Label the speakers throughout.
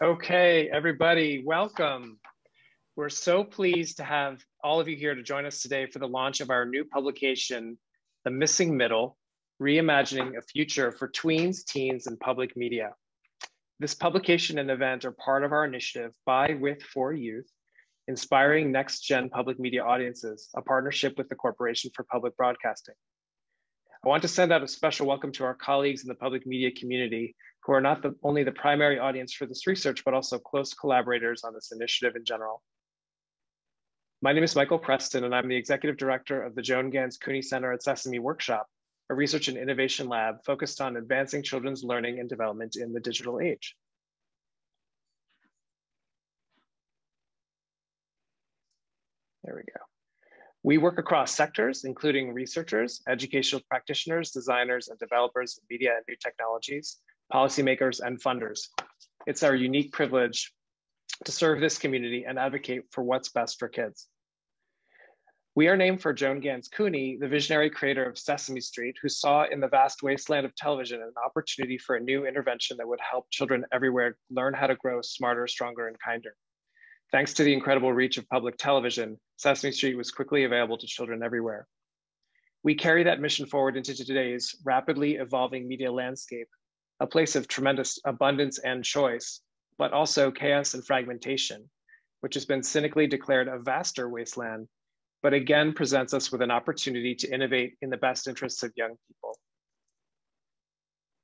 Speaker 1: Okay, everybody, welcome. We're so pleased to have all of you here to join us today for the launch of our new publication, The Missing Middle, Reimagining a Future for Tweens, Teens, and Public Media. This publication and event are part of our initiative by, with, for youth, inspiring next-gen public media audiences, a partnership with the Corporation for Public Broadcasting. I want to send out a special welcome to our colleagues in the public media community who are not only the primary audience for this research, but also close collaborators on this initiative in general. My name is Michael Preston, and I'm the Executive Director of the Joan Ganz Cooney Center at Sesame Workshop, a research and innovation lab focused on advancing children's learning and development in the digital age. There we go. We work across sectors, including researchers, educational practitioners, designers, and developers of media and new technologies, policymakers, and funders. It's our unique privilege to serve this community and advocate for what's best for kids. We are named for Joan Ganz Cooney, the visionary creator of Sesame Street, who saw in the vast wasteland of television an opportunity for a new intervention that would help children everywhere learn how to grow smarter, stronger, and kinder. Thanks to the incredible reach of public television, Sesame Street was quickly available to children everywhere. We carry that mission forward into today's rapidly evolving media landscape, a place of tremendous abundance and choice, but also chaos and fragmentation, which has been cynically declared a vaster wasteland, but again presents us with an opportunity to innovate in the best interests of young people.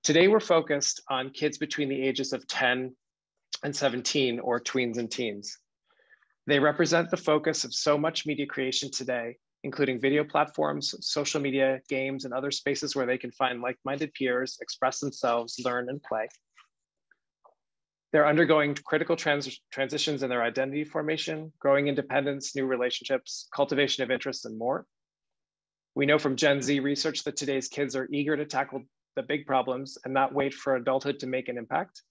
Speaker 1: Today, we're focused on kids between the ages of 10 and 17, or tweens and teens. They represent the focus of so much media creation today, including video platforms, social media, games, and other spaces where they can find like-minded peers, express themselves, learn, and play. They're undergoing critical transitions in their identity formation, growing independence, new relationships, cultivation of interests, and more. We know from Gen Z research that today's kids are eager to tackle the big problems and not wait for adulthood to make an impact.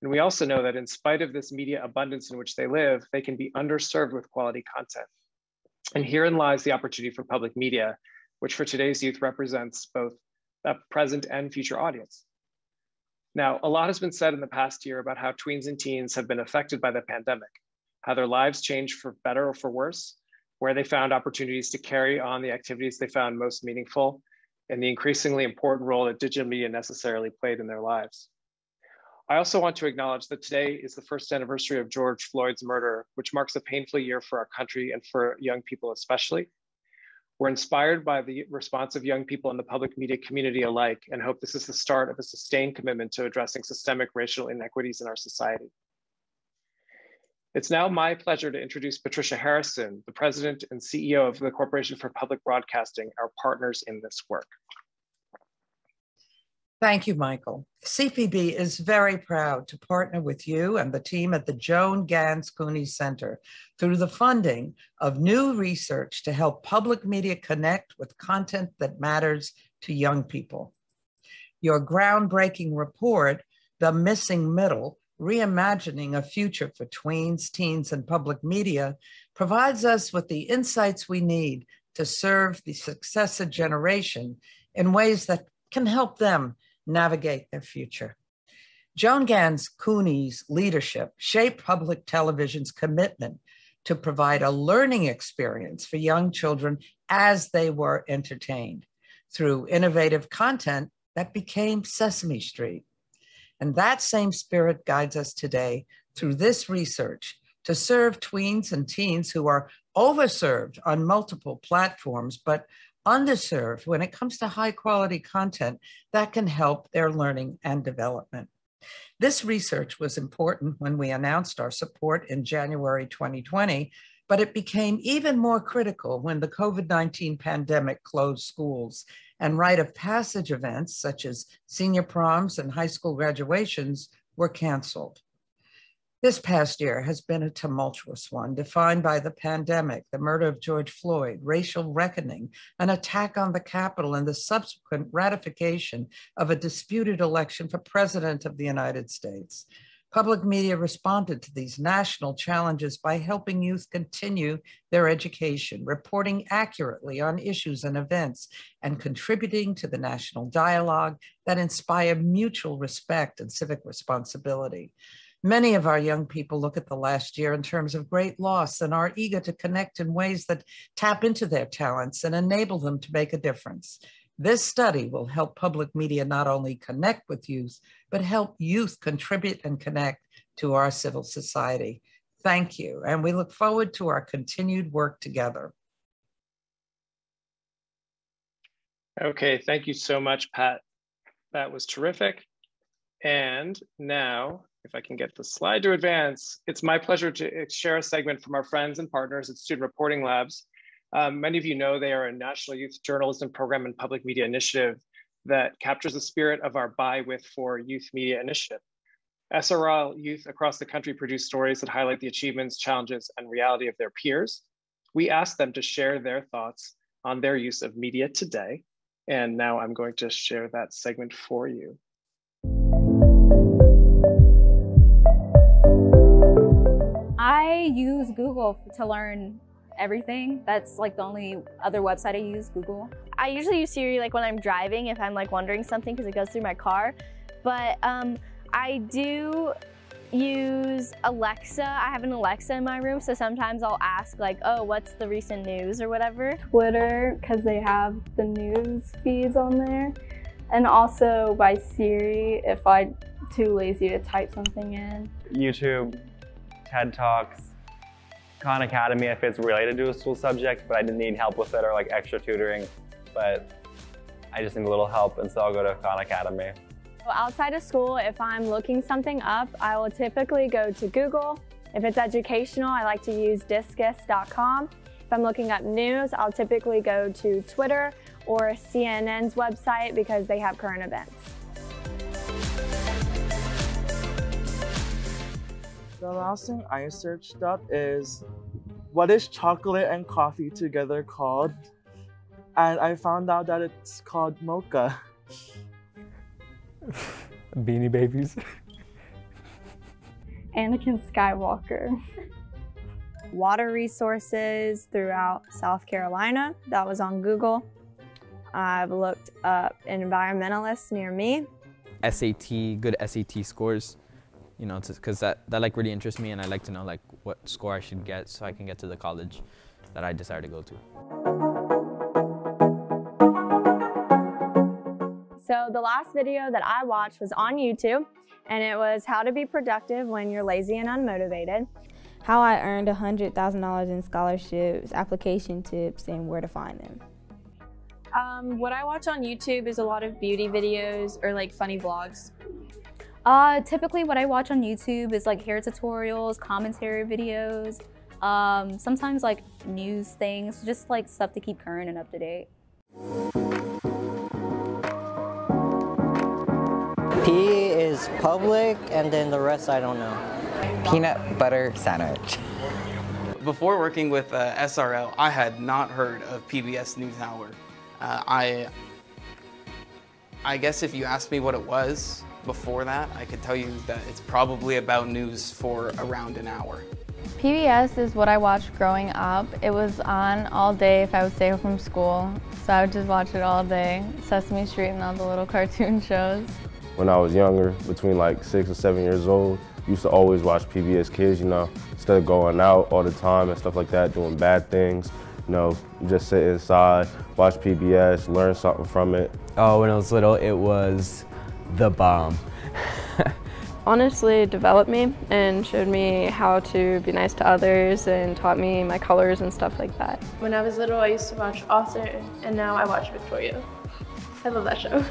Speaker 1: And we also know that in spite of this media abundance in which they live, they can be underserved with quality content. And herein lies the opportunity for public media, which for today's youth represents both a present and future audience. Now, a lot has been said in the past year about how tweens and teens have been affected by the pandemic, how their lives changed for better or for worse, where they found opportunities to carry on the activities they found most meaningful, and the increasingly important role that digital media necessarily played in their lives. I also want to acknowledge that today is the first anniversary of George Floyd's murder, which marks a painful year for our country and for young people especially. We're inspired by the response of young people in the public media community alike and hope this is the start of a sustained commitment to addressing systemic racial inequities in our society. It's now my pleasure to introduce Patricia Harrison, the President and CEO of the Corporation for Public Broadcasting, our partners in this work.
Speaker 2: Thank you, Michael. CPB is very proud to partner with you and the team at the Joan Ganz Cooney Center through the funding of new research to help public media connect with content that matters to young people. Your groundbreaking report, The Missing Middle, Reimagining a Future for Tweens, Teens, and Public Media, provides us with the insights we need to serve the successive generation in ways that can help them navigate their future. Joan Ganz Cooney's leadership shaped public television's commitment to provide a learning experience for young children as they were entertained through innovative content that became Sesame Street. And that same spirit guides us today through this research to serve tweens and teens who are overserved on multiple platforms, but underserved when it comes to high quality content that can help their learning and development. This research was important when we announced our support in January 2020, but it became even more critical when the COVID-19 pandemic closed schools and rite of passage events such as senior proms and high school graduations were canceled. This past year has been a tumultuous one, defined by the pandemic, the murder of George Floyd, racial reckoning, an attack on the Capitol, and the subsequent ratification of a disputed election for President of the United States. Public media responded to these national challenges by helping youth continue their education, reporting accurately on issues and events, and contributing to the national dialogue that inspire mutual respect and civic responsibility. Many of our young people look at the last year in terms of great loss and are eager to connect in ways that tap into their talents and enable them to make a difference. This study will help public media not only connect with youth, but help youth contribute and connect to our civil society. Thank you, and we look forward to our continued work together.
Speaker 1: Okay, thank you so much, Pat. That was terrific. And now, if I can get the slide to advance, it's my pleasure to share a segment from our friends and partners at Student Reporting Labs. Many of you know they are a national youth journalism program and public media initiative that captures the spirit of our Buy With For Youth Media initiative. SRL youth across the country produce stories that highlight the achievements, challenges, and reality of their peers. We asked them to share their thoughts on their use of media today. And now I'm going to share that segment for you.
Speaker 3: I use Google to learn everything. That's like the only other website I use, Google.
Speaker 4: I usually use Siri like when I'm driving, if I'm like wondering something because it goes through my car. But I do use Alexa. I have an Alexa in my room, so sometimes I'll ask like, oh, what's the recent news or whatever.
Speaker 5: Twitter, because they have the news feeds on there. And also by Siri, if I'm too lazy to type something in.
Speaker 6: YouTube, TED Talks, Khan Academy if it's related to a school subject, but I didn't need help with it or like extra tutoring, but I just need a little help, and so I'll go to Khan Academy.
Speaker 4: Outside of school, if I'm looking something up, I will typically go to Google. If it's educational, I like to use discus.com. If I'm looking up news, I'll typically go to Twitter or CNN's website because they have current events.
Speaker 7: The last thing I searched up is, what is chocolate and coffee together called? And I found out that it's called mocha.
Speaker 8: Beanie Babies.
Speaker 5: Anakin Skywalker.
Speaker 9: Water resources throughout South Carolina. That was on Google. I've looked up environmentalists near me.
Speaker 10: SAT, good SAT scores. You know, because that like really interests me, and I like to know like what score I should get so I can get to the college that I desire to go to.
Speaker 4: So the last video that I watched was on YouTube, and it was how to be productive when you're lazy and unmotivated.
Speaker 11: How I earned $100,000 in scholarships, application tips, and where to find them.
Speaker 12: What I watch on YouTube is a lot of beauty videos or like funny vlogs.
Speaker 3: Typically what I watch on YouTube is like hair tutorials, commentary videos, sometimes like news things, just like stuff to keep current and up to date.
Speaker 13: P is public, and then the rest I don't know.
Speaker 14: Peanut butter sandwich.
Speaker 15: Before working with SRL, I had not heard of PBS NewsHour. I guess if you asked me what it was before that, I could tell you that it's probably about news for around an hour.
Speaker 16: PBS is what I watched growing up. It was on all day if I would stay home from school, so I would just watch it all day. Sesame Street and all the little cartoon shows.
Speaker 17: When I was younger, between like 6 or 7 years old, used to always watch PBS Kids, you know, instead of going out all the time and stuff like that, doing bad things. You know, you just sit inside, watch PBS, learn something from it.
Speaker 18: Oh, when I was little, it was the bomb.
Speaker 5: Honestly, it developed me and showed me how to be nice to others and taught me my colors and stuff like that.
Speaker 19: When I was little, I used to watch Author, and now I watch Victoria. I love that show.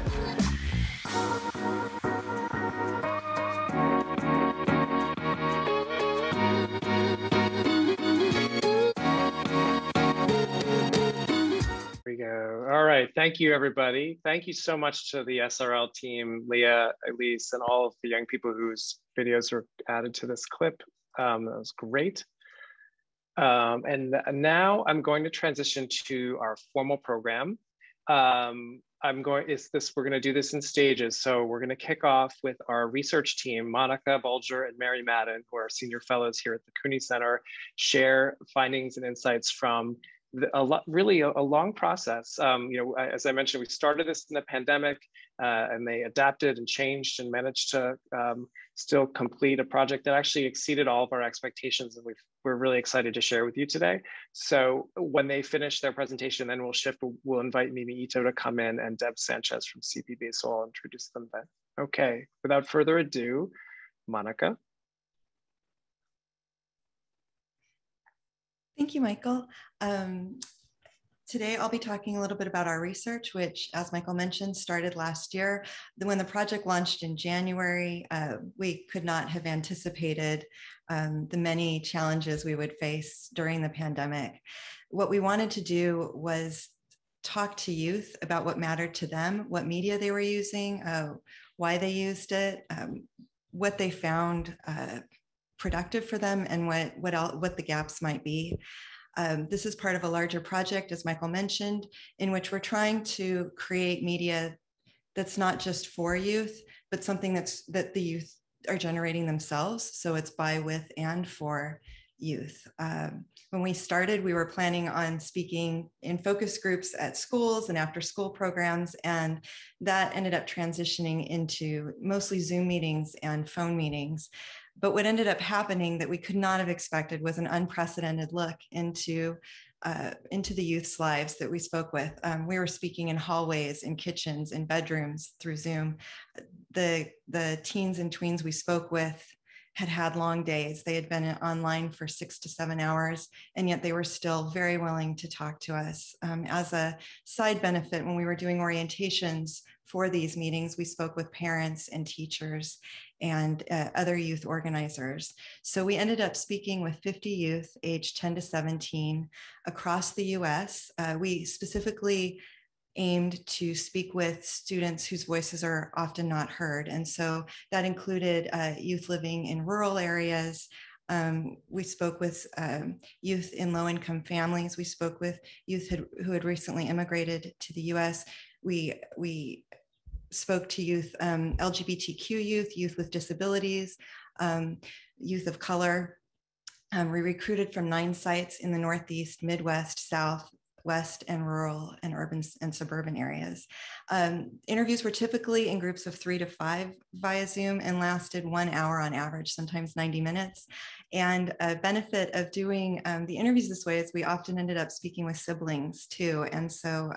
Speaker 1: There we go. All right, thank you everybody. Thank you so much to the SRL team, Leah, Elise, and all of the young people whose videos were added to this clip. That was great. And now I'm going to transition to our formal program. We're going to do this in stages. So we're going to kick off with our research team, Monica Bulger and Mary Madden, who are senior fellows here at the Cooney Center, share findings and insights from really a long process. As I mentioned, we started this in the pandemic, and they adapted and changed and managed to still complete a project that actually exceeded all of our expectations, and we're really excited to share with you today. So when they finish their presentation, then we'll invite Mimi Ito to come in and Deb Sanchez from CPB, so I'll introduce them then. Okay, without further ado, Monica.
Speaker 8: Thank you, Michael. Today, I'll be talking a little bit about our research, which, as Michael mentioned, started last year. When the project launched in January, we could not have anticipated the many challenges we would face during the pandemic. What we wanted to do was talk to youth about what mattered to them, what media they were using, why they used it, what they found productive for them, and what the gaps might be. This is part of a larger project, as Michael mentioned, in which we're trying to create media that's not just for youth, but something that the youth are generating themselves. So it's by, with, and for youth. When we started, we were planning on speaking in focus groups at schools and after school programs, and that ended up transitioning into mostly Zoom meetings and phone meetings. But what ended up happening that we could not have expected was an unprecedented look into the youth's lives that we spoke with. We were speaking in hallways, in kitchens, in bedrooms through Zoom. The teens and tweens we spoke with had long days. They had been online for 6 to 7 hours, and yet they were still very willing to talk to us. As a side benefit, when we were doing orientations for these meetings, we spoke with parents and teachers and other youth organizers. So we ended up speaking with 50 youth aged 10 to 17 across the US. We specifically aimed to speak with students whose voices are often not heard. And so that included youth living in rural areas. We spoke with youth in low-income families. We spoke with youth who had recently immigrated to the US. We spoke to youth, LGBTQ youth, youth with disabilities, youth of color. We recruited from 9 sites in the Northeast, Midwest, South, West, and rural and urban and suburban areas. Interviews were typically in groups of 3 to 5 via Zoom and lasted 1 hour on average, sometimes 90 minutes. And a benefit of doing the interviews this way is we often ended up speaking with siblings too. And so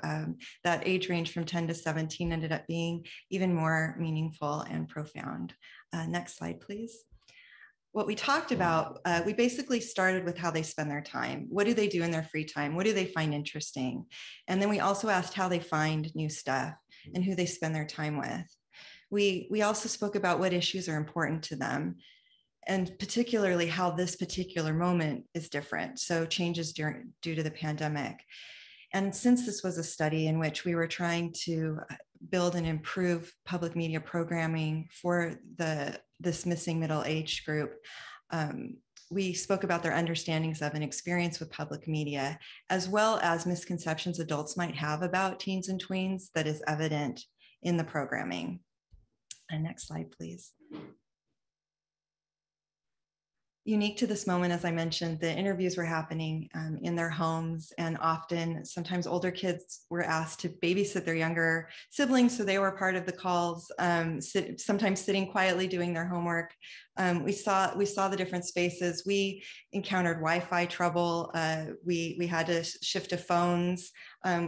Speaker 8: that age range from 10 to 17 ended up being even more meaningful and profound. Next slide, please. What we talked about, we basically started with how they spend their time. What do they do in their free time? What do they find interesting? And then we also asked how they find new stuff and who they spend their time with. We also spoke about what issues are important to them, and particularly how this particular moment is different. So changes due to the pandemic. And since this was a study in which we were trying to build and improve public media programming for this missing middle age group, we spoke about their understandings of and experience with public media, as well as misconceptions adults might have about teens and tweens that is evident in the programming. And next slide, please. Unique to this moment, as I mentioned, the interviews were happening in their homes, and often, sometimes older kids were asked to babysit their younger siblings, so they were part of the calls, sometimes sitting quietly doing their homework. We saw the different spaces. We encountered Wi-Fi trouble. We had to shift to phones.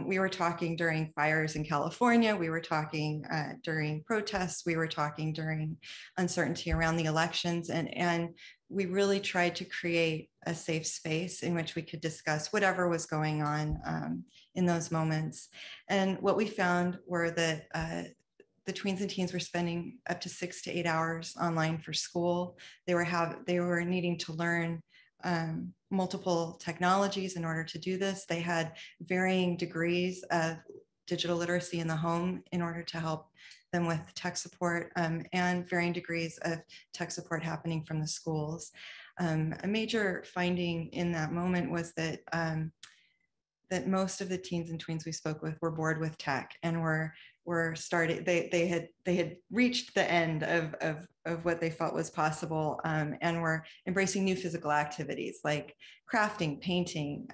Speaker 8: We were talking during fires in California. We were talking during protests. We were talking during uncertainty around the elections, and we really tried to create a safe space in which we could discuss whatever was going on in those moments. And what we found were that the tweens and teens were spending up to 6 to 8 hours online for school. They were needing to learn multiple technologies in order to do this. They had varying degrees of digital literacy in the home in order to help them with tech support, and varying degrees of tech support happening from the schools. A major finding in that moment was that that most of the teens and tweens we spoke with were bored with tech and were they had reached the end of what they felt was possible, and were embracing new physical activities like crafting, painting,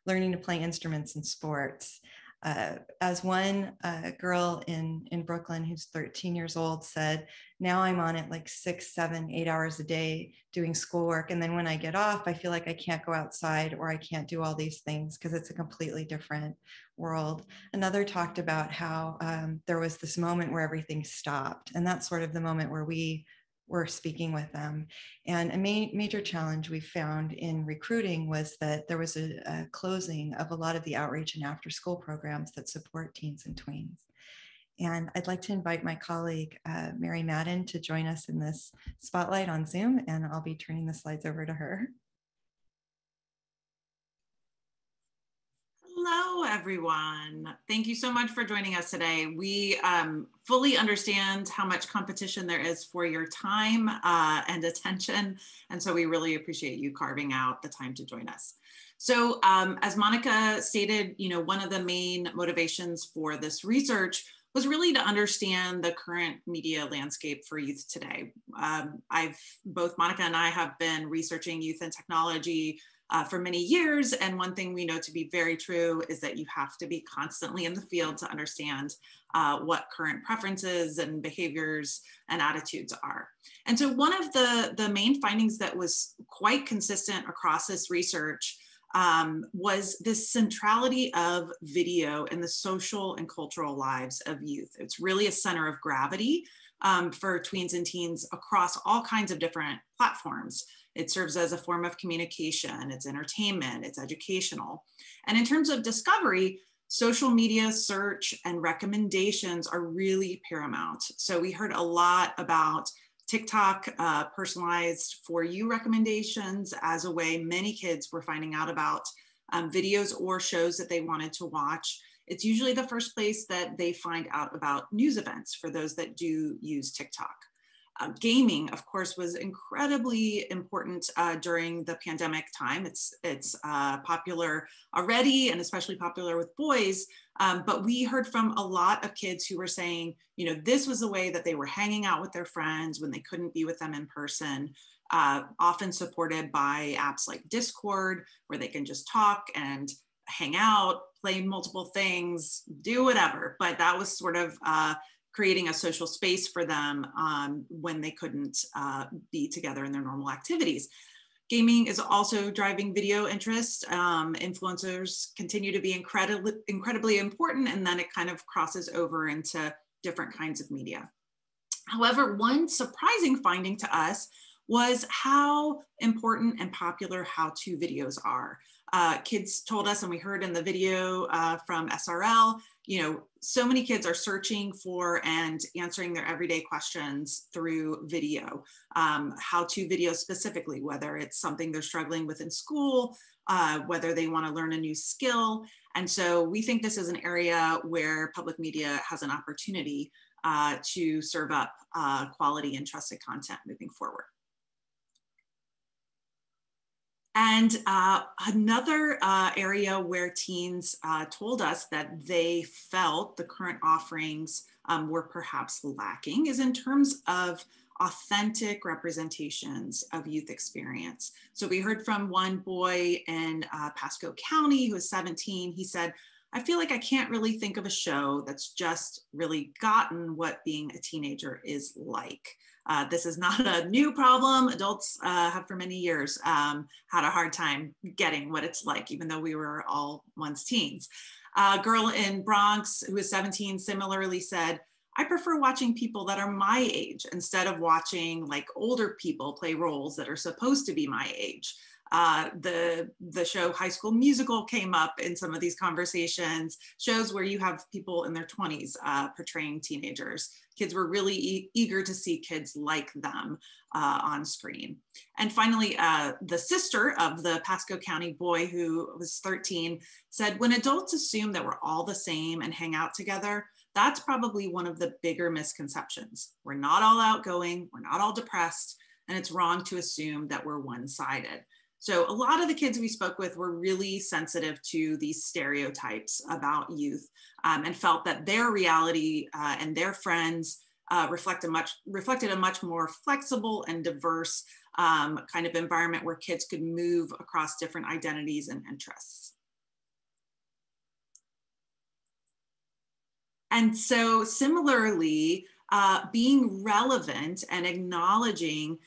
Speaker 8: learning to play instruments and sports. As one girl in Brooklyn who's 13 years old said, now I'm on it like 6, 7, 8 hours a day doing schoolwork. And then when I get off, I feel like I can't go outside or I can't do all these things because it's a completely different world. Another talked about how there was this moment where everything stopped. And that's sort of the moment where we were speaking with them. And a major challenge we found in recruiting was that there was a closing of a lot of the outreach and after school programs that support teens and tweens. And I'd like to invite my colleague, Mary Madden, to join us in this spotlight on Zoom, and I'll be turning the slides over to her.
Speaker 20: Hello, everyone. Thank you so much for joining us today. We fully understand how much competition there is for your time and attention. And so we really appreciate you carving out the time to join us. So as Monica stated, one of the main motivations for this research was really to understand the current media landscape for youth today. Both Monica and I have been researching youth and technology for many years. And one thing we know to be very true is that you have to be constantly in the field to understand what current preferences and behaviors and attitudes are. And so one of the main findings that was quite consistent across this research was this centrality of video in the social and cultural lives of youth. It's really a center of gravity for tweens and teens across all kinds of different platforms. It serves as a form of communication, it's entertainment, it's educational. And in terms of discovery, social media search and recommendations are really paramount. So we heard a lot about TikTok personalized for you recommendations as a way many kids were finding out about videos or shows that they wanted to watch. It's usually the first place that they find out about news events for those that do use TikTok. Gaming, of course, was incredibly important during the pandemic time. It's popular already and especially popular with boys. But we heard from a lot of kids who were saying, this was the way that they were hanging out with their friends when they couldn't be with them in person, often supported by apps like Discord, where they can just talk and hang out, play multiple things, do whatever. But that was sort of creating a social space for them when they couldn't be together in their normal activities. Gaming is also driving video interest. Influencers continue to be incredibly important, and then it kind of crosses over into different kinds of media. However, one surprising finding to us was how important and popular how-to videos are. Kids told us, and we heard in the video from SRL, so many kids are searching for and answering their everyday questions through video, how-to videos specifically, whether it's something they're struggling with in school, whether they want to learn a new skill. And so we think this is an area where public media has an opportunity to serve up quality and trusted content moving forward. And another area where teens told us that they felt the current offerings were perhaps lacking is in terms of authentic representations of youth experience. So we heard from one boy in Pasco County who was 17. He said, I feel like I can't really think of a show that's just really gotten what being a teenager is like. This is not a new problem. Adults have for many years had a hard time getting what it's like, even though we were all once teens. A girl in Bronx who was 17 similarly said, I prefer watching people that are my age instead of watching like older people play roles that are supposed to be my age. The show High School Musical came up in some of these conversations, shows where you have people in their 20s portraying teenagers. Kids were really eager to see kids like them on screen. And finally, the sister of the Pasco County boy who was 13 said, when adults assume that we're all the same and hang out together, that's probably one of the bigger misconceptions. We're not all outgoing, we're not all depressed, and it's wrong to assume that we're one-sided. So a lot of the kids we spoke with were really sensitive to these stereotypes about youth, and felt that their reality and their friends reflected a much more flexible and diverse kind of environment where kids could move across different identities and interests. And so similarly, being relevant and acknowledging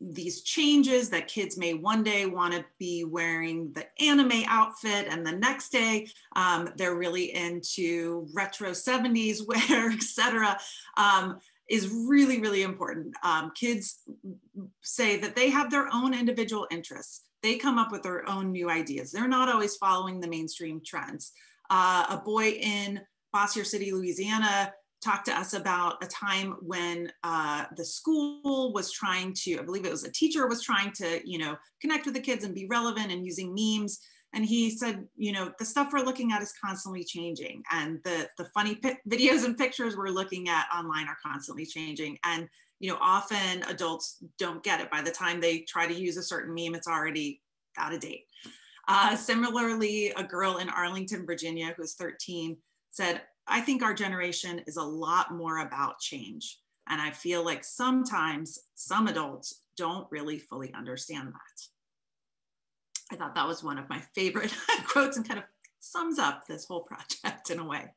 Speaker 20: these changes that kids may one day want to be wearing the anime outfit and the next day they're really into retro 70s wear, etc., is really, really important. Kids say that they have their own individual interests. They come up with their own new ideas. They're not always following the mainstream trends. A boy in Bossier City, Louisiana, talked to us about a time when the school was trying to, I believe it was a teacher, was trying to, connect with the kids and be relevant and using memes. And he said, the stuff we're looking at is constantly changing. And the funny videos and pictures we're looking at online are constantly changing. And, often adults don't get it. By the time they try to use a certain meme, it's already out of date. Similarly, a girl in Arlington, Virginia, who's 13, said, I think our generation is a lot more about change. And I feel like sometimes some adults don't really fully understand that. I thought that was one of my favorite quotes and kind of sums up this whole project in a way.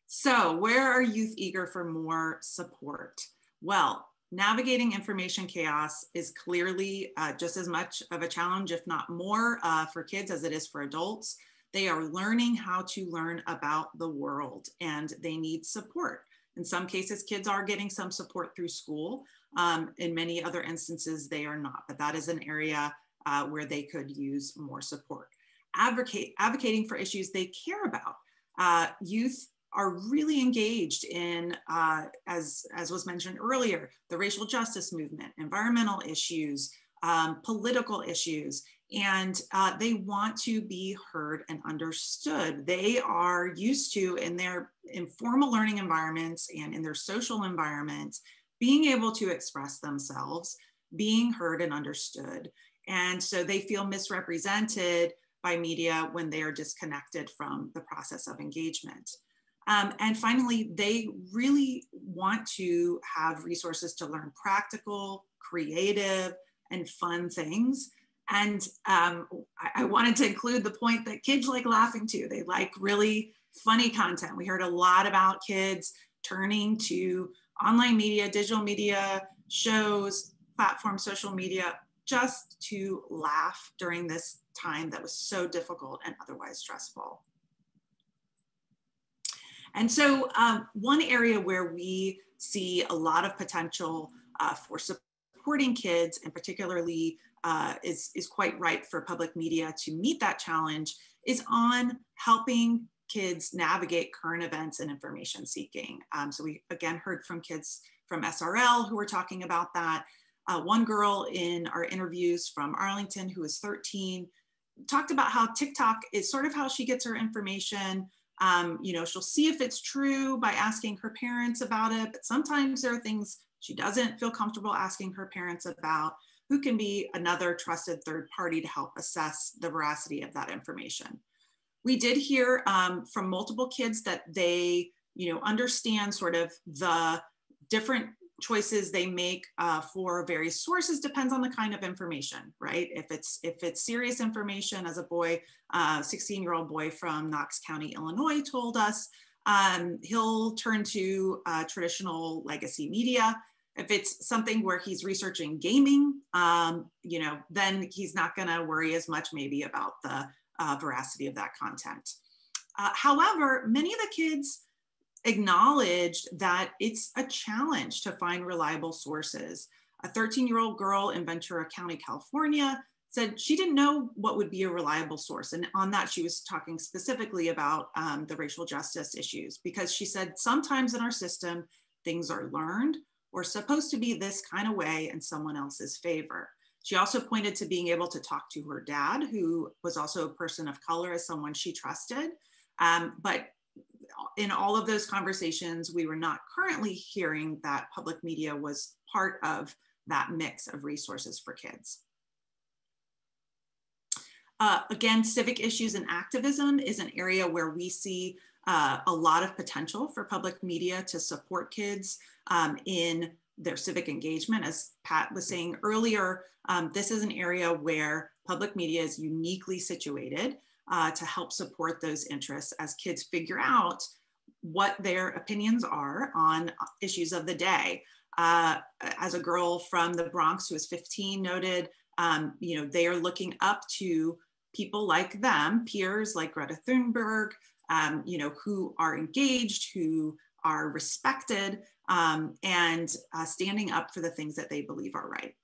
Speaker 20: So where are youth eager for more support? Well, navigating information chaos is clearly just as much of a challenge, if not more, for kids as it is for adults. They are learning how to learn about the world and they need support. In some cases, kids are getting some support through school. In many other instances, they are not, but that is an area where they could use more support. Advocating for issues they care about. Youth are really engaged in, as was mentioned earlier, the racial justice movement, environmental issues, political issues, and they want to be heard and understood. They are used to, in their informal learning environments and in their social environments, being able to express themselves, being heard and understood. And so they feel misrepresented by media when they are disconnected from the process of engagement. And finally, they really want to have resources to learn practical, creative, and fun things. And I wanted to include the point that kids like laughing too. They like really funny content. We heard a lot about kids turning to online media, digital media, shows, platforms, social media, just to laugh during this time that was so difficult and otherwise stressful. And so one area where we see a lot of potential for supporting kids, and particularly is quite ripe for public media to meet that challenge, is on helping kids navigate current events and information seeking. So we again heard from kids from SRL who were talking about that. One girl in our interviews from Arlington, who is 13, talked about how TikTok is sort of how she gets her information. She'll see if it's true by asking her parents about it, but sometimes there are things she doesn't feel comfortable asking her parents about, who can be another trusted third party to help assess the veracity of that information. We did hear from multiple kids that they, understand sort of the different choices they make for various sources depends on the kind of information, right? If it's serious information, as a boy, 16-year-old boy from Knox County, Illinois told us, he'll turn to traditional legacy media. If it's something where he's researching gaming, then he's not gonna worry as much maybe about the veracity of that content. However, many of the kids acknowledged that it's a challenge to find reliable sources. A 13-year-old girl in Ventura County, California said she didn't know what would be a reliable source. And on that, she was talking specifically about the racial justice issues, because she said sometimes in our system, things are learned or supposed to be this kind of way in someone else's favor. She also pointed to being able to talk to her dad, who was also a person of color, as someone she trusted. But in all of those conversations, we were not currently hearing that public media was part of that mix of resources for kids. Again, civic issues and activism is an area where we see a lot of potential for public media to support kids in their civic engagement. As Pat was saying earlier, this is an area where public media is uniquely situated to help support those interests as kids figure out what their opinions are on issues of the day. As a girl from the Bronx who is 15 noted, you know, they are looking up to people like them, peers like Greta Thunberg, you know, who are engaged, who are respected, and standing up for the things that they believe are right.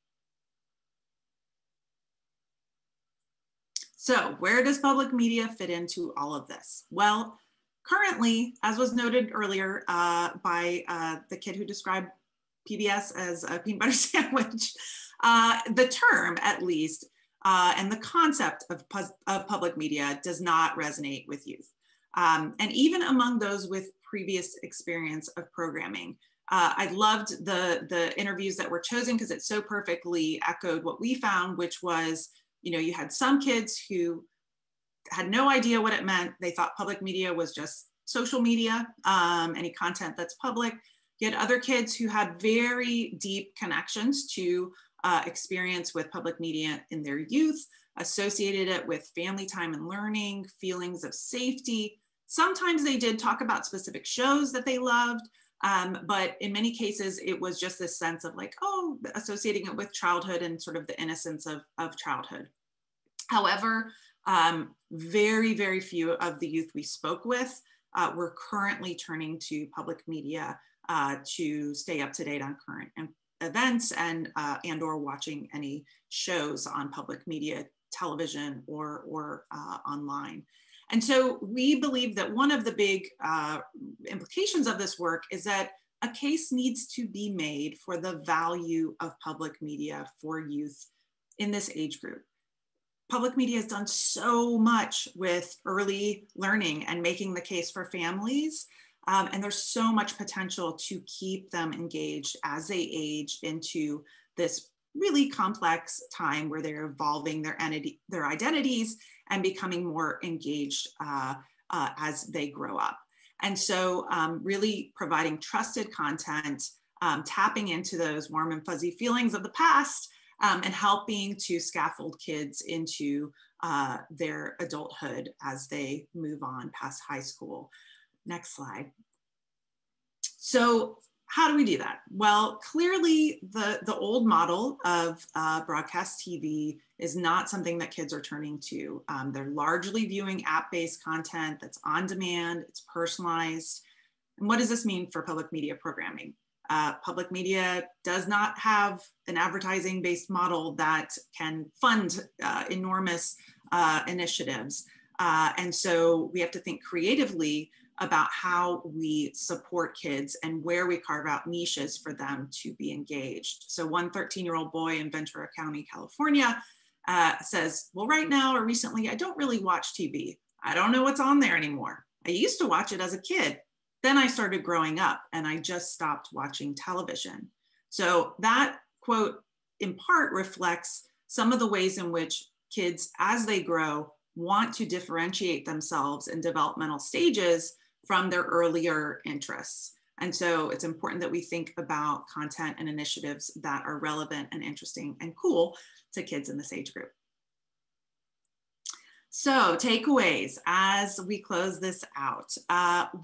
Speaker 20: So where does public media fit into all of this? Well, currently, as was noted earlier by the kid who described PBS as a peanut butter sandwich, the term, at least, and the concept of public media does not resonate with youth. And even among those with previous experience of programming. I loved the interviews that were chosen because it so perfectly echoed what we found, which was, you know, you had some kids who had no idea what it meant. They thought public media was just social media, any content that's public. You had other kids who had very deep connections to experience with public media in their youth, associated it with family time and learning, feelings of safety. Sometimes they did talk about specific shows that they loved, but in many cases, it was just this sense of like, oh, associating it with childhood and sort of the innocence of childhood. However, very, very few of the youth we spoke with were currently turning to public media to stay up to date on current events and or watching any shows on public media, television or online. And so we believe that one of the big implications of this work is that a case needs to be made for the value of public media for youth in this age group. Public media has done so much with early learning and making the case for families. And there's so much potential to keep them engaged as they age into this really complex time where they're evolving their identities and becoming more engaged as they grow up. And so really providing trusted content, tapping into those warm and fuzzy feelings of the past, and helping to scaffold kids into their adulthood as they move on past high school. Next slide. So how do we do that? Well, clearly the old model of broadcast TV is not something that kids are turning to. They're largely viewing app-based content that's on demand, it's personalized. And what does this mean for public media programming? Public media does not have an advertising-based model that can fund enormous initiatives. And so we have to think creatively about how we support kids and where we carve out niches for them to be engaged. So one 13-year-old boy in Ventura County, California says, well, right now or recently, I don't really watch TV. I don't know what's on there anymore. I used to watch it as a kid. Then I started growing up and I just stopped watching television. So that quote in part reflects some of the ways in which kids, as they grow, want to differentiate themselves in developmental stages from their earlier interests. And so it's important that we think about content and initiatives that are relevant and interesting and cool to kids in this age group. So takeaways as we close this out.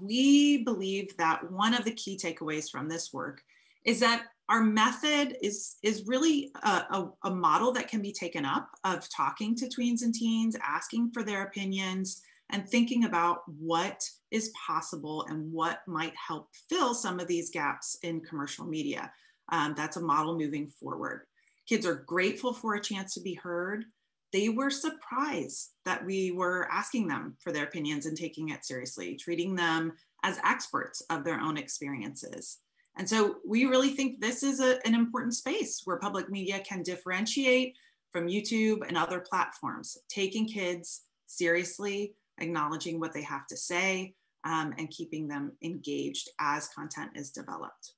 Speaker 20: We believe that one of the key takeaways from this work is that our method is really a model that can be taken up of talking to tweens and teens, asking for their opinions, and thinking about what is possible and what might help fill some of these gaps in commercial media. That's a model moving forward. Kids are grateful for a chance to be heard. They were surprised that we were asking them for their opinions and taking it seriously, treating them as experts of their own experiences. And so we really think this is an important space where public media can differentiate from YouTube and other platforms, taking kids seriously, acknowledging what they have to say, and keeping them engaged as content is developed.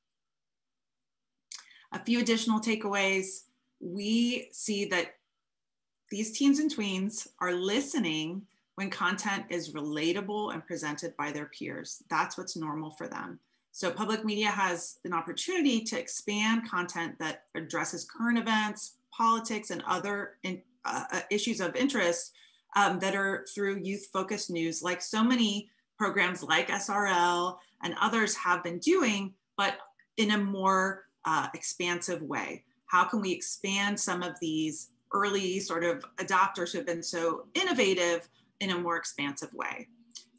Speaker 20: A few additional takeaways. We see that These teens and tweens are listening when content is relatable and presented by their peers. That's what's normal for them. So public media has an opportunity to expand content that addresses current events, politics, and other issues of interest that are through youth-focused news, like so many programs like SRL and others have been doing, but in a more expansive way. How can we expand some of these early sort of adopters who have been so innovative in a more expansive way?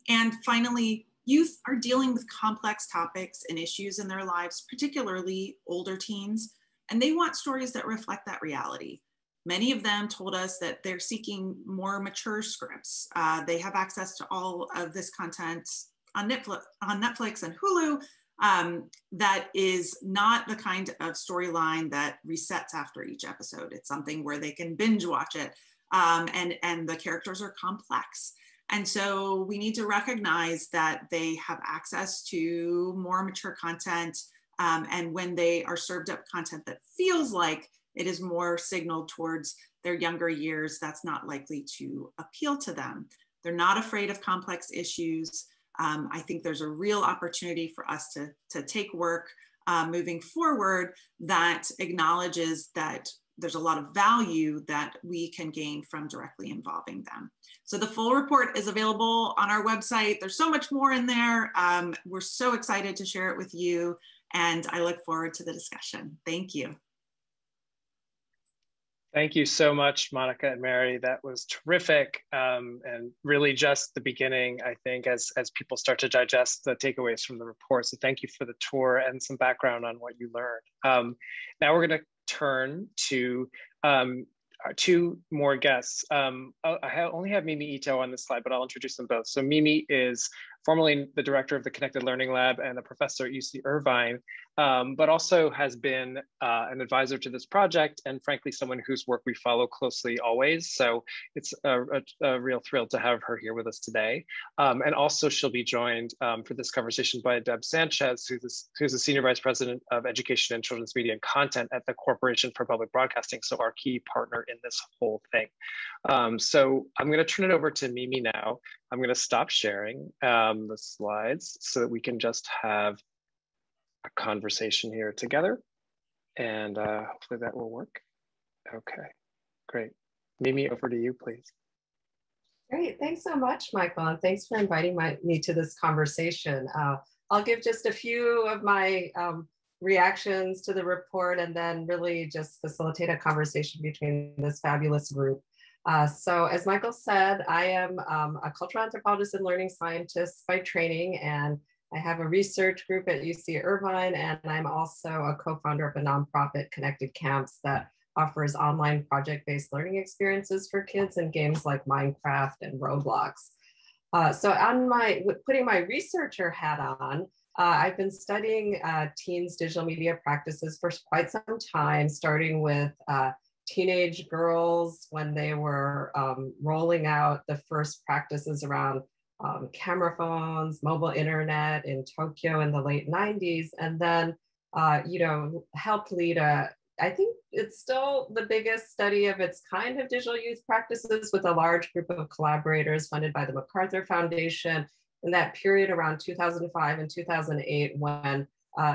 Speaker 20: And finally, youth are dealing with complex topics and issues in their lives, particularly older teens, and they want stories that reflect that reality. Many of them told us that they're seeking more mature scripts. They have access to all of this content on Netflix and Hulu that is not the kind of storyline that resets after each episode. It's something where they can binge watch it, and the characters are complex. And so we need to recognize that they have access to more mature content, and when they are served up content that feels like it is more signaled towards their younger years, that's not likely to appeal to them. They're not afraid of complex issues. I think there's a real opportunity for us to take work moving forward that acknowledges that there's a lot of value that we can gain from directly involving them. So the full report is available on our website. There's so much more in there. We're so excited to share it with you, and I look forward to the discussion. Thank you.
Speaker 1: Thank you so much, Monica and Mary. That was terrific, and really just the beginning, I think, as people start to digest the takeaways from the report. So thank you for the tour and some background on what you learned. Now we're going to turn to our two more guests. I only have Mimi Ito on this slide, but I'll introduce them both. So Mimi is formerly the director of the Connected Learning Lab and a professor at UC Irvine, but also has been an advisor to this project, and frankly, someone whose work we follow closely always. So it's a real thrill to have her here with us today. And also she'll be joined for this conversation by Deb Sanchez, who's the Senior Vice President of Education and Children's Media and Content at the Corporation for Public Broadcasting, so our key partner in this whole thing. So I'm gonna turn it over to Mimi now. I'm going to stop sharing the slides so that we can just have a conversation here together, and hopefully that will work. Okay, great. Mimi, over to you, please.
Speaker 21: Great, thanks so much, Michael, and thanks for inviting me to this conversation. I'll give just a few of my reactions to the report and then really just facilitate a conversation between this fabulous group. So as Michael said, I am a cultural anthropologist and learning scientist by training, and I have a research group at UC Irvine, and I'm also a co-founder of a nonprofit, Connected Camps, that offers online project-based learning experiences for kids in games like Minecraft and Roblox. So on putting my researcher hat on, I've been studying teens' digital media practices for quite some time, starting with teenage girls when they were rolling out the first practices around camera phones, mobile internet in Tokyo in the late 90s, and then helped lead I think it's still the biggest study of its kind of digital youth practices with a large group of collaborators funded by the MacArthur Foundation in that period around 2005 and 2008 when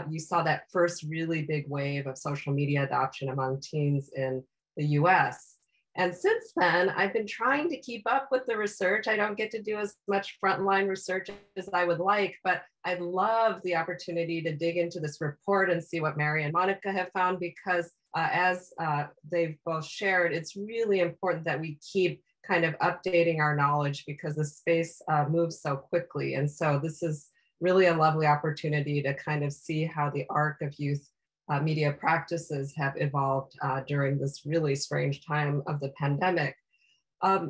Speaker 21: you saw that first really big wave of social media adoption among teens in the US. And since then, I've been trying to keep up with the research. I don't get to do as much frontline research as I would like, but I'd love the opportunity to dig into this report and see what Mary and Monica have found, because as they've both shared, it's really important that we keep kind of updating our knowledge because the space moves so quickly. And so this is really a lovely opportunity to kind of see how the arc of youth media practices have evolved during this really strange time of the pandemic.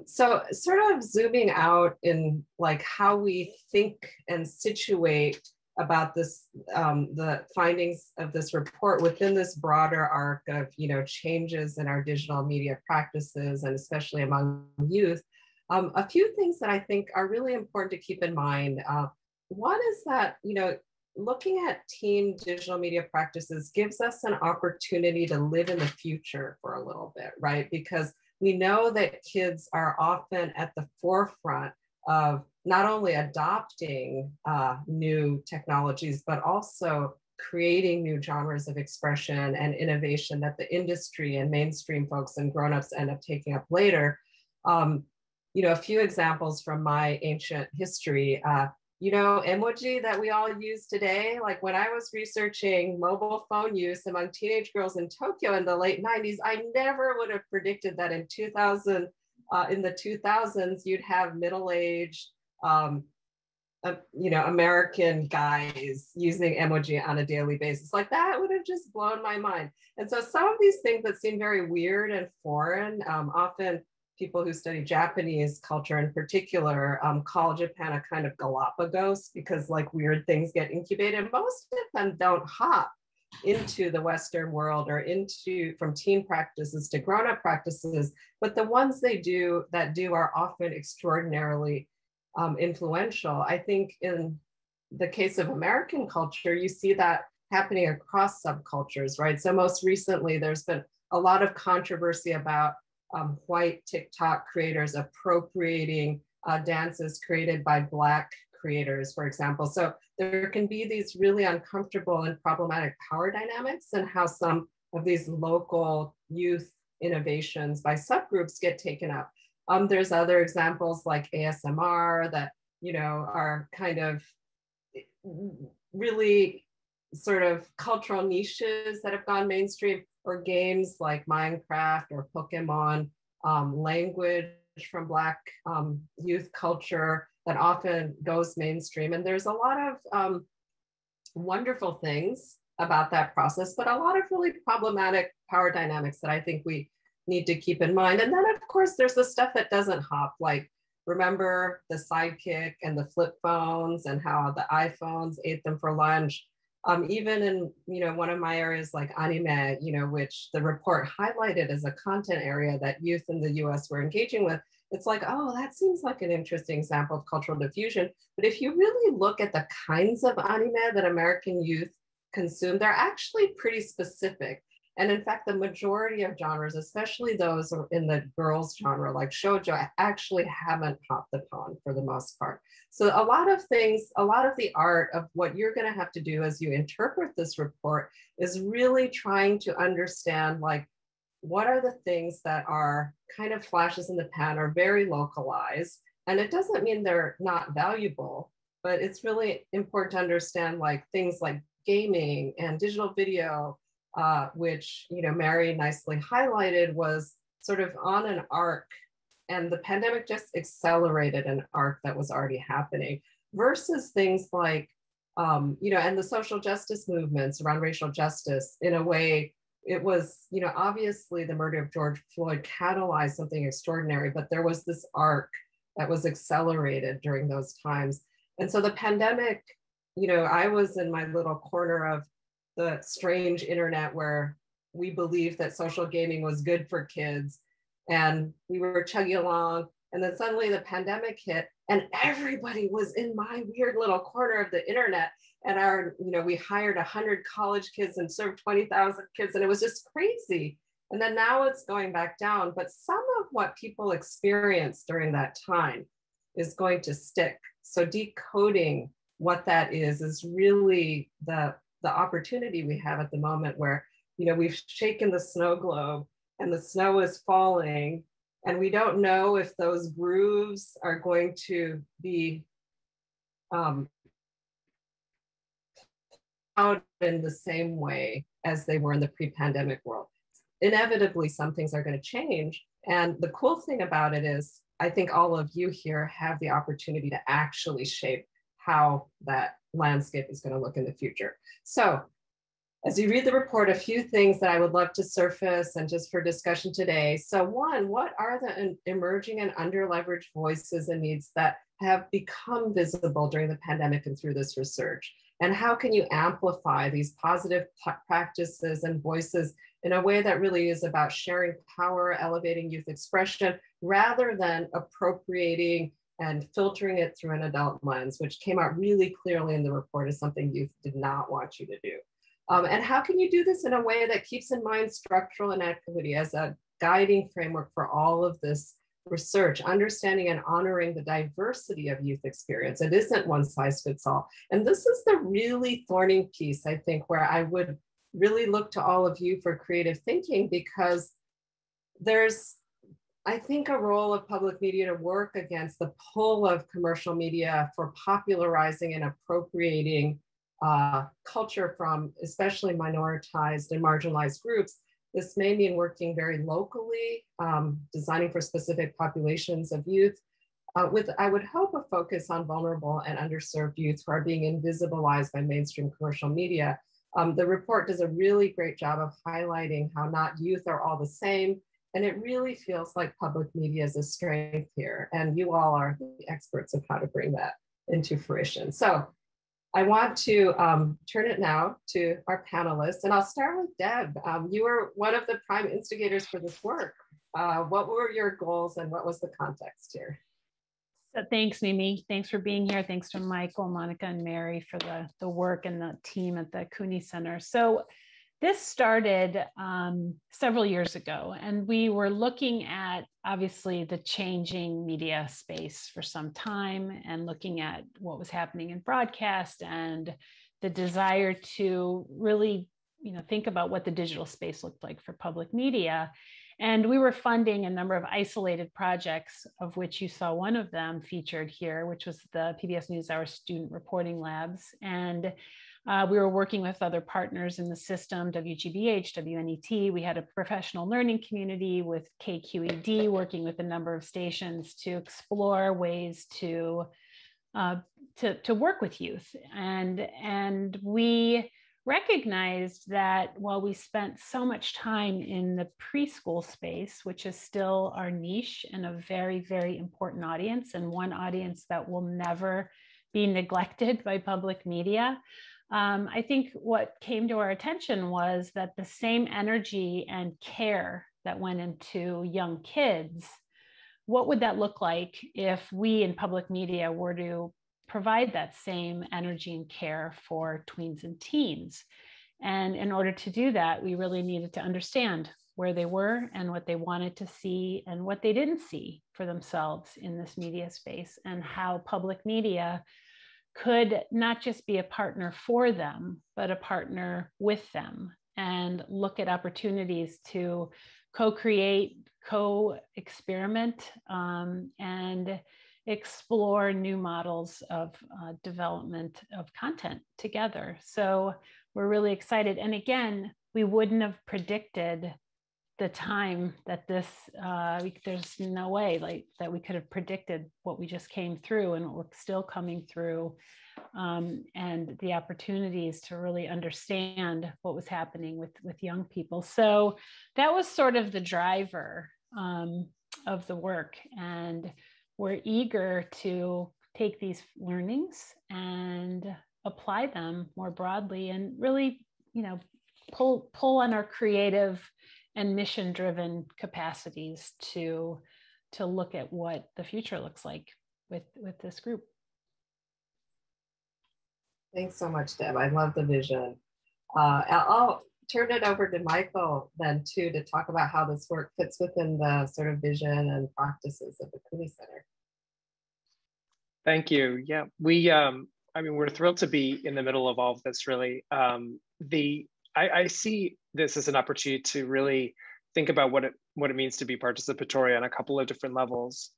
Speaker 21: So sort of zooming out in like how we think and situate about this, the findings of this report within this broader arc of changes in our digital media practices and especially among youth. A few things that I think are really important to keep in mind. One is that, looking at teen digital media practices gives us an opportunity to live in the future for a little bit, right? Because we know that kids are often at the forefront of not only adopting new technologies, but also creating new genres of expression and innovation that the industry and mainstream folks and grownups end up taking up later. You know, a few examples from my ancient history, you know, emoji that we all use today. Like when I was researching mobile phone use among teenage girls in Tokyo in the late 90s, I never would have predicted that in the 2000s, you'd have middle-aged, you know, American guys using emoji on a daily basis. Like that would have just blown my mind. And so some of these things that seem very weird and foreign, often people who study Japanese culture in particular call Japan a kind of Galapagos, because like weird things get incubated. Most of them don't hop into the Western world or into from teen practices to grown-up practices, but the ones they do that do are often extraordinarily influential. I think in the case of American culture, you see that happening across subcultures, right? So most recently, there's been a lot of controversy about white TikTok creators appropriating dances created by Black creators, for example. So there can be these really uncomfortable and problematic power dynamics and how some of these local youth innovations by subgroups get taken up. There's other examples like ASMR that, you know, are kind of really sort of cultural niches that have gone mainstream, or games like Minecraft or Pokemon, language from Black youth culture that often goes mainstream. And there's a lot of wonderful things about that process, but a lot of really problematic power dynamics that I think we need to keep in mind. And then of course, there's the stuff that doesn't hop, like remember the Sidekick and the flip phones and how the iPhones ate them for lunch. Even in, you know, one of my areas like anime, you know, which the report highlighted as a content area that youth in the US were engaging with, it's like, oh, that seems like an interesting example of cultural diffusion. But if you really look at the kinds of anime that American youth consume, they're actually pretty specific. And in fact, the majority of genres, especially those in the girls genre like shoujo, actually haven't hopped upon for the most part. So a lot of things, a lot of the art of what you're going to have to do as you interpret this report is really trying to understand, like, what are the things that are kind of flashes in the pan or very localized. And it doesn't mean they're not valuable, but it's really important to understand like things like gaming and digital video, which, you know, Mary nicely highlighted, was sort of on an arc, and the pandemic just accelerated an arc that was already happening, versus things like, you know, and the social justice movements around racial justice. In a way, it was, you know, obviously the murder of George Floyd catalyzed something extraordinary, but there was this arc that was accelerated during those times. And so the pandemic, you know, I was in my little corner of the strange internet where we believed that social gaming was good for kids, and we were chugging along, and then suddenly the pandemic hit and everybody was in my weird little corner of the internet. And you know, we hired 100 college kids and served 20,000 kids, and it was just crazy. And then now it's going back down, but some of what people experienced during that time is going to stick. So decoding what that is really the opportunity we have at the moment, where, you know, we've shaken the snow globe and the snow is falling, and we don't know if those grooves are going to be out in the same way as they were in the pre-pandemic world. Inevitably, some things are going to change. And the cool thing about it is, I think all of you here have the opportunity to actually shape how that landscape is going to look in the future. So as you read the report, a few things that I would love to surface and just for discussion today. So one, what are the emerging and underleveraged voices and needs that have become visible during the pandemic and through this research? And how can you amplify these positive practices and voices in a way that really is about sharing power, elevating youth expression, rather than appropriating and filtering it through an adult lens, which came out really clearly in the report as something youth did not want you to do. And how can you do this in a way that keeps in mind structural inequity? As a guiding framework for all of this research, understanding and honoring the diversity of youth experience. It isn't one size fits all. And this is the really thorny piece, I think, where I would really look to all of you for creative thinking, because there's, I think, a role of public media to work against the pull of commercial media for popularizing and appropriating culture from especially minoritized and marginalized groups. This may mean working very locally, designing for specific populations of youth, with, I would hope, a focus on vulnerable and underserved youth who are being invisibilized by mainstream commercial media. The report does a really great job of highlighting how not youth are all the same, and it really feels like public media is a strength here, and you all are the experts of how to bring that into fruition. So I want to turn it now to our panelists, and I'll start with Deb. You were one of the prime instigators for this work. What were your goals and what was the context here?
Speaker 2: So thanks, Mimi. Thanks for being here. Thanks to Michael, Monica, and Mary for the work and the team at the Cooney Center. So this started several years ago, and we were looking at, obviously, the changing media space for some time and looking at what was happening in broadcast and the desire to really, think about what the digital space looked like for public media. And we were funding a number of isolated projects, of which you saw one of them featured here, which was the PBS NewsHour Student Reporting Labs. And we were working with other partners in the system, WGBH, WNET. We had a professional learning community with KQED, working with a number of stations to explore ways to work with youth. And we recognized that while we spent so much time in the preschool space, which is still our niche and a very, very important audience, and one audience that will never be neglected by public media, I think what came to our attention was that the same energy and care that went into young kids, what would that look like if we in public media were to provide that same energy and care for tweens and teens? And in order to do that, we really needed to understand where they were and what they wanted to see and what they didn't see for themselves in this media space, and how public media could not just be a partner for them, but a partner with them, and look at opportunities to co-create, co-experiment, and explore new models of development of content together. So we're really excited. And again, we wouldn't have predicted the time that this, there's no way that we could have predicted what we just came through and what we're still coming through, and the opportunities to really understand what was happening with young people. So that was sort of the driver of the work. And we're eager to take these learnings and apply them more broadly, and really, pull on our creative and mission-driven capacities to look at what the future looks like with this group.
Speaker 21: Thanks so much, Deb. I love the vision. I'll turn it over to Michael then too, to talk about how this work fits within the sort of vision and practices of the Cooney Center.
Speaker 1: Thank you. Yeah, we're thrilled to be in the middle of all of this, really. I see this as an opportunity to really think about what it means to be participatory on a couple of different levels.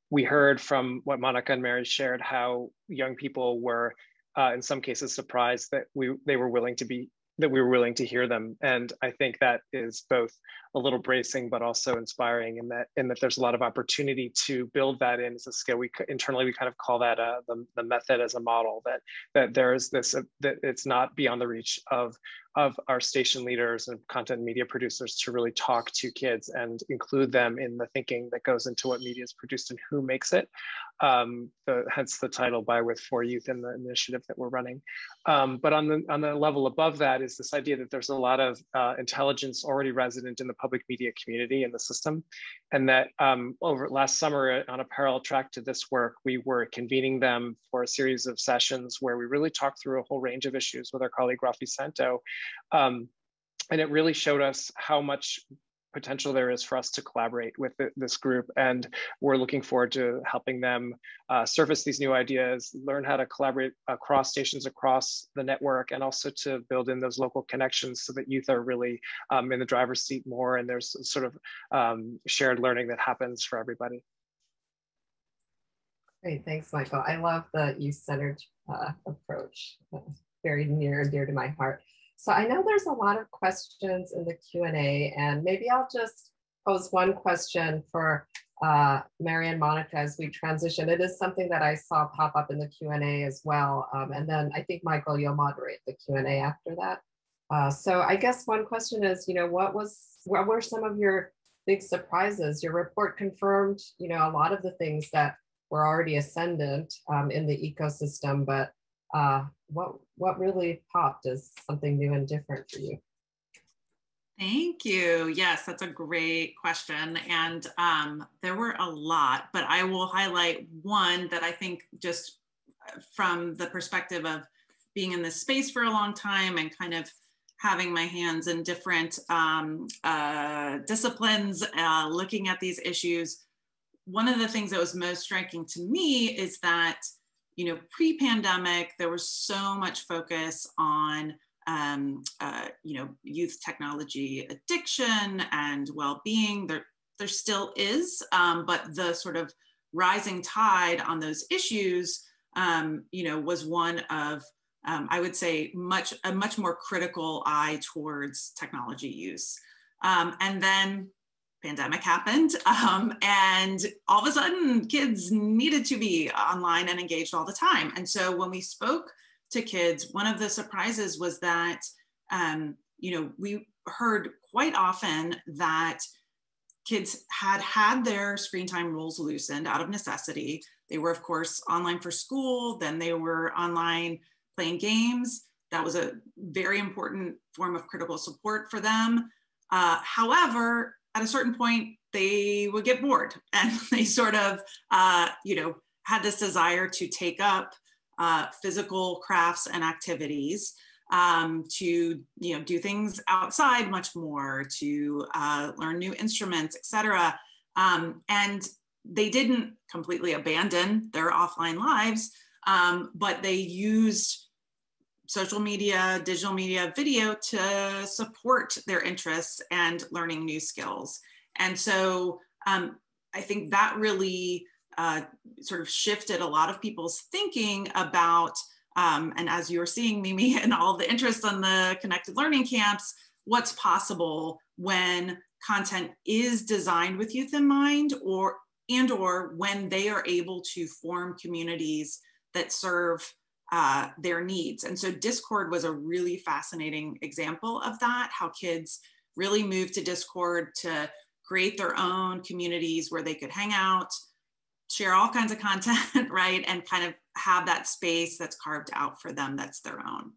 Speaker 1: We heard from what Monica and Mary shared, how young people were, in some cases, surprised that we were willing to hear them. And I think that is both a little bracing, but also inspiring, in that there's a lot of opportunity to build that in as a skill. Internally, we kind of call that the method as a model, that there is this, that it's not beyond the reach of our station leaders and content media producers to really talk to kids and include them in the thinking that goes into what media is produced and who makes it. Hence the title, By With For Youth, in the initiative that we're running. But on the level above that is this idea that there's a lot of intelligence already resident in the public media community and the system. And that over last summer, on a parallel track to this work, we were convening them for a series of sessions where we really talked through a whole range of issues with our colleague Rafi Santo. And it really showed us how much potential there is for us to collaborate with this group. And we're looking forward to helping them surface these new ideas, learn how to collaborate across stations, across the network, and also to build in those local connections so that youth are really in the driver's seat more, and there's sort of shared learning that happens for everybody.
Speaker 21: Great, thanks, Michael. I love the youth-centered approach. Very near and dear to my heart. So I know there's a lot of questions in the Q&A, and maybe I'll just pose one question for Mary and Monica as we transition. It is something that I saw pop up in the Q&A as well. And then I think, Michael, you'll moderate the Q&A after that. So I guess one question is, what were some of your big surprises? Your report confirmed, a lot of the things that were already ascendant in the ecosystem, but what really popped as something new and different for you?
Speaker 20: Thank you. Yes, that's a great question. And there were a lot, but I will highlight one that I think, just from the perspective of being in this space for a long time and kind of having my hands in different disciplines, looking at these issues, one of the things that was most striking to me is that, pre-pandemic, there was so much focus on, youth technology addiction and well-being. There still is, but the sort of rising tide on those issues, was one of, I would say, a much more critical eye towards technology use. And then pandemic happened, and all of a sudden kids needed to be online and engaged all the time. And so when we spoke to kids, one of the surprises was that, we heard quite often that kids had their screen time rules loosened out of necessity. They were, of course, online for school, then they were online playing games. That was a very important form of critical support for them. However, at a certain point, they would get bored, and they sort of, had this desire to take up physical crafts and activities, to, do things outside much more, to learn new instruments, etc. And they didn't completely abandon their offline lives, but they used social media, digital media, video to support their interests and learning new skills. And so I think that really sort of shifted a lot of people's thinking about, and as you're seeing, Mimi, and all the interest on the connected learning camps, what's possible when content is designed with youth in mind, or when they are able to form communities that serve their needs. And so Discord was a really fascinating example of that, how kids really moved to Discord to create their own communities where they could hang out, share all kinds of content, right? And kind of have that space that's carved out for them that's their own.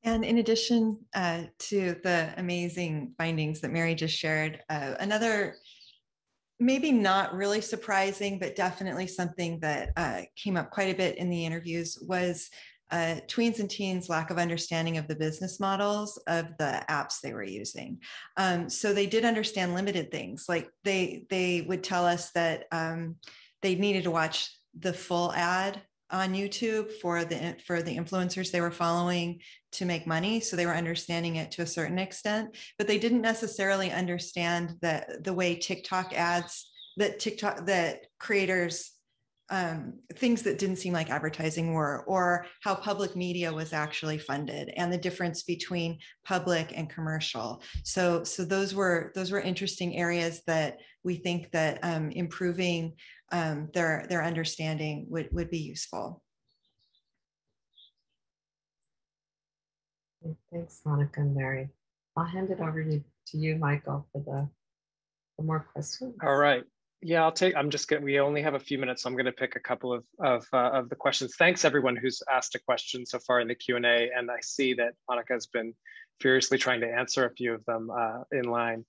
Speaker 8: And in addition to the amazing findings that Mary just shared, another maybe not really surprising, but definitely something that came up quite a bit in the interviews was tweens and teens' lack of understanding of the business models of the apps they were using. So they did understand limited things. Like they would tell us that they needed to watch the full ad on YouTube for the influencers they were following to make money. So they were understanding it to a certain extent, but they didn't necessarily understand that the way TikTok ads, that creators, things that didn't seem like advertising were, or how public media was actually funded, and the difference between public and commercial. So those were interesting areas that we think that improving their understanding would be useful.
Speaker 21: Thanks, Monica and Mary. I'll hand it over to you, Michael, for more questions.
Speaker 1: All right. Yeah, we only have a few minutes, so I'm gonna pick a couple of the questions. Thanks everyone who's asked a question so far in the Q&A, and I see that Monica has been furiously trying to answer a few of them in line.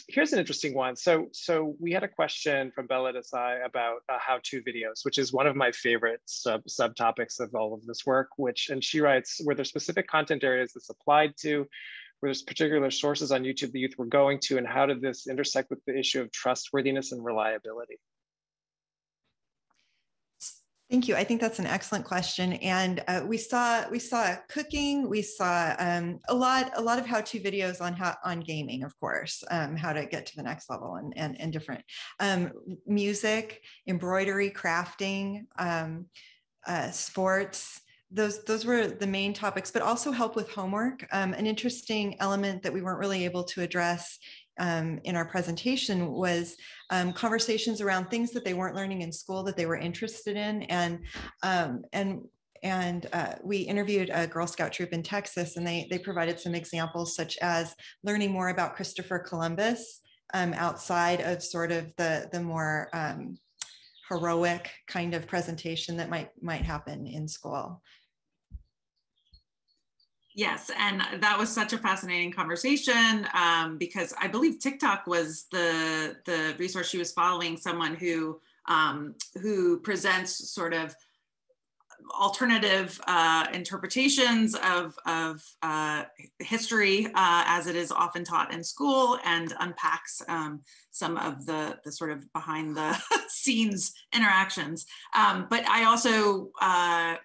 Speaker 1: Here's an interesting one. So we had a question from Bella Desai about how-to videos, which is one of my favorite subtopics of all of this work, and she writes, were there specific content areas this applied to? Were there particular sources on YouTube the youth were going to, and how did this intersect with the issue of trustworthiness and reliability?
Speaker 8: Thank you. I think that's an excellent question. And we saw cooking. We saw a lot of how-to videos on gaming, of course, how to get to the next level and different music, embroidery, crafting, sports. Those were the main topics, but also help with homework. An interesting element that we weren't really able to address in our presentation was conversations around things that they weren't learning in school that they were interested in. And we interviewed a Girl Scout troop in Texas, and they provided some examples such as learning more about Christopher Columbus outside of sort of the more heroic kind of presentation that might happen in school.
Speaker 20: Yes, and that was such a fascinating conversation because I believe TikTok was the resource she was following, someone who presents sort of alternative interpretations of history as it is often taught in school, and unpacks some of the sort of behind the scenes interactions. But I also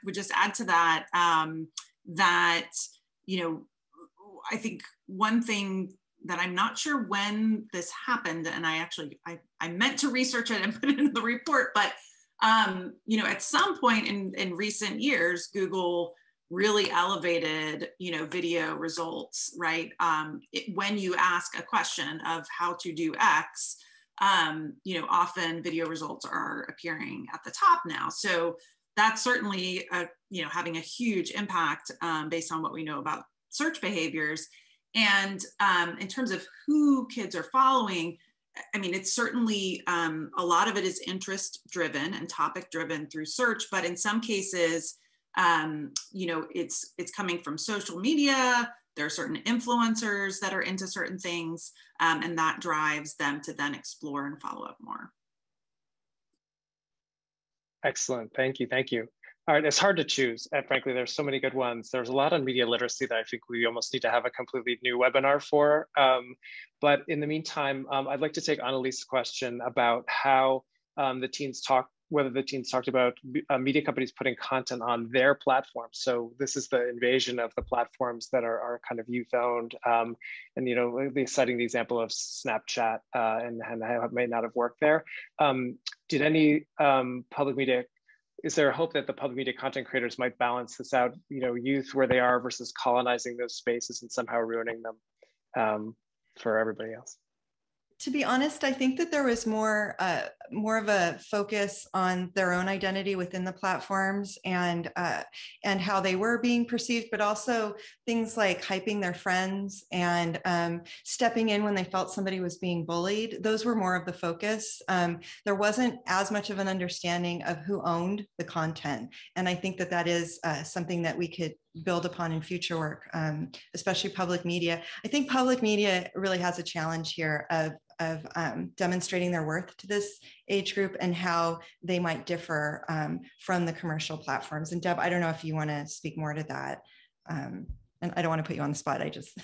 Speaker 20: would just add to that that, you know, I think one thing that I'm not sure when this happened, and I meant to research it and put it in the report, but you know, at some point in recent years, Google really elevated, you know, video results, right? When you ask a question of how to do X, you know, often video results are appearing at the top now. So that's certainly, you know, having a huge impact based on what we know about search behaviors. And in terms of who kids are following, I mean, it's certainly a lot of it is interest driven and topic driven through search, but in some cases, you know, it's coming from social media. There are certain influencers that are into certain things, and that drives them to then explore and follow up more.
Speaker 1: Excellent, thank you, thank you. All right, it's hard to choose, and frankly, there's so many good ones. There's a lot on media literacy that I think we almost need to have a completely new webinar for. But in the meantime, I'd like to take Annalise's question about how whether the teens talked about media companies putting content on their platforms. So this is the invasion of the platforms that are kind of youth-owned, and you know, citing the example of Snapchat and how it may not have worked there. Did any public media? Is there a hope that the public media content creators might balance this out, you know, youth where they are versus colonizing those spaces and somehow ruining them for everybody else?
Speaker 8: To be honest, I think that there was more of a focus on their own identity within the platforms and how they were being perceived, but also things like hyping their friends and stepping in when they felt somebody was being bullied. Those were more of the focus. There wasn't as much of an understanding of who owned the content, and I think that is something that we could build upon in future work, especially public media. I think public media really has a challenge here of demonstrating their worth to this age group and how they might differ from the commercial platforms. And Deb, I don't know if you want to speak more to that. And I don't want to put you on the spot. I just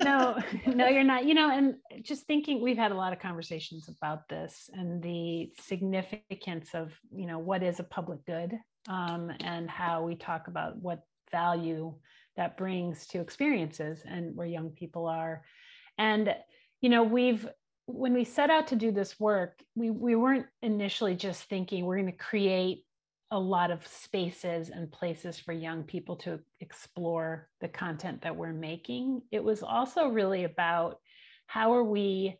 Speaker 2: no, you're not. You know, and just thinking, we've had a lot of conversations about this and the significance of, you know, what is a public good, and how we talk about what value that brings to experiences and where young people are. And, you know, when we set out to do this work, we weren't initially just thinking we're going to create a lot of spaces and places for young people to explore the content that we're making. It was also really about how are we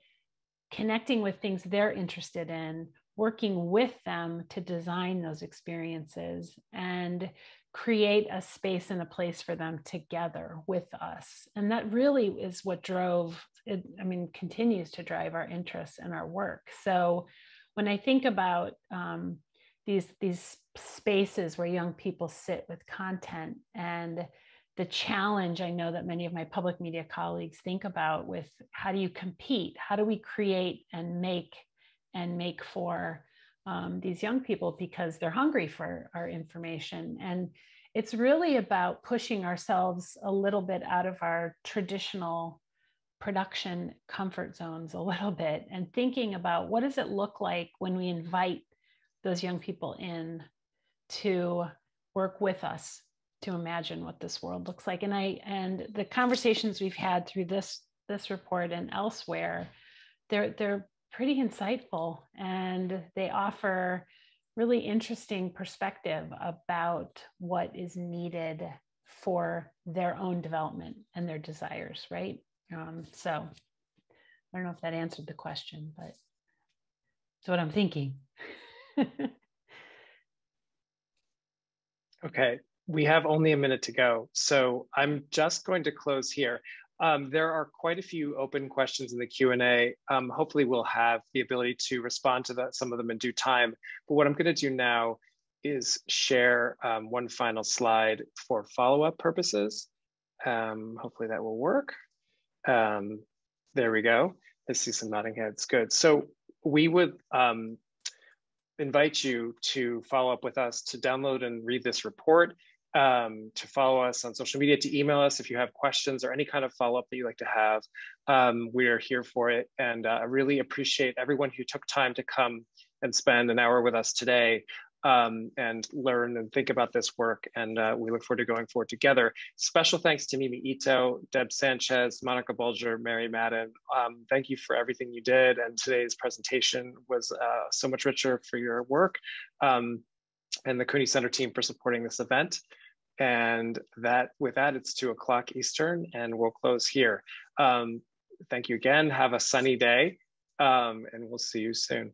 Speaker 2: connecting with things they're interested in, working with them to design those experiences and create a space and a place for them together with us. And that really is what drove it, I mean, continues to drive our interests and our work. So when I think about these spaces where young people sit with content, and the challenge I know that many of my public media colleagues think about with how do you compete? How do we create and make for these young people, because they're hungry for our information. And it's really about pushing ourselves a little bit out of our traditional production comfort zones a little bit and thinking about what does it look like when we invite those young people in to work with us to imagine what this world looks like. And the conversations we've had through this report and elsewhere, they're pretty insightful, and they offer really interesting perspective about what is needed for their own development and their desires, right? So I don't know if that answered the question, but it's what I'm thinking.
Speaker 1: Okay, we have only a minute to go, so I'm just going to close here. There are quite a few open questions in the Q&A. Hopefully we'll have the ability to respond to some of them in due time. But what I'm going to do now is share one final slide for follow-up purposes. Hopefully that will work. There we go. I see some nodding heads. Good. So we would invite you to follow up with us, to download and read this report, to follow us on social media, to email us if you have questions or any kind of follow-up that you'd like to have. We are here for it. And I really appreciate everyone who took time to come and spend an hour with us today and learn and think about this work. And we look forward to going forward together. Special thanks to Mimi Ito, Deb Sanchez, Monica Bulger, Mary Madden. Thank you for everything you did. And today's presentation was so much richer for your work. And the Cooney Center team for supporting this event. And with that, it's 2:00 Eastern, and we'll close here. Thank you again. Have a sunny day, and we'll see you soon.